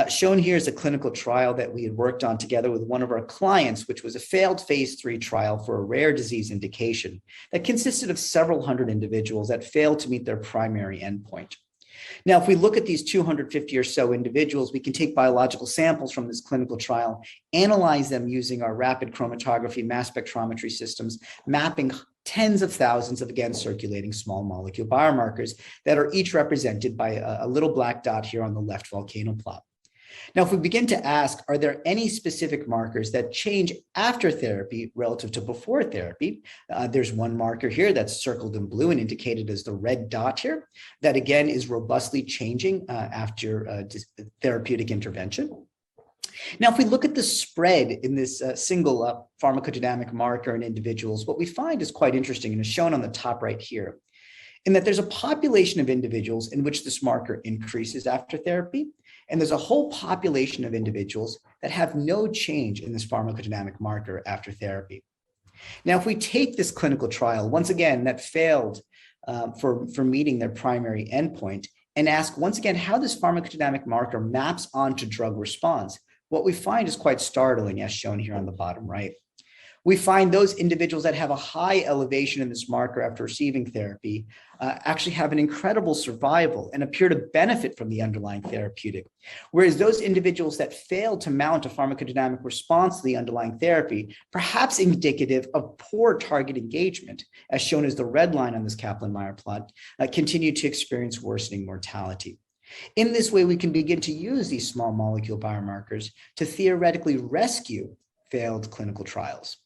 Shown here is a clinical trial that we had worked on together with one of our clients, which was a failed phase 3 trial for a rare disease indication that consisted of several hundred individuals that failed to meet their primary endpoint. Now, if we look at these 250 or so individuals, we can take biological samples from this clinical trial, analyze them using our rapid chromatography mass spectrometry systems, mapping tens of thousands of, again, circulating small molecule biomarkers that are each represented by a little black dot here on the left volcano plot. Now, if we begin to ask, are there any specific markers that change after therapy relative to before therapy? There's one marker here that's circled in blue and indicated as the red dot here that, again, is robustly changing after therapeutic intervention. Now, if we look at the spread in this single pharmacodynamic marker in individuals, what we find is quite interesting and is shown on the top right here, in that there's a population of individuals in which this marker increases after therapy, and there's a whole population of individuals that have no change in this pharmacodynamic marker after therapy. Now, if we take this clinical trial, once again, that failed for meeting their primary endpoint, and ask once again how this pharmacodynamic marker maps onto drug response, what we find is quite startling, as shown here on the bottom right. We find those individuals that have a high elevation in this marker after receiving therapy actually have an incredible survival and appear to benefit from the underlying therapeutic. Whereas those individuals that fail to mount a pharmacodynamic response to the underlying therapy, perhaps indicative of poor target engagement, as shown as the red line on this Kaplan-Meier plot, continue to experience worsening mortality. In this way, we can begin to use these small molecule biomarkers to theoretically rescue failed clinical trials.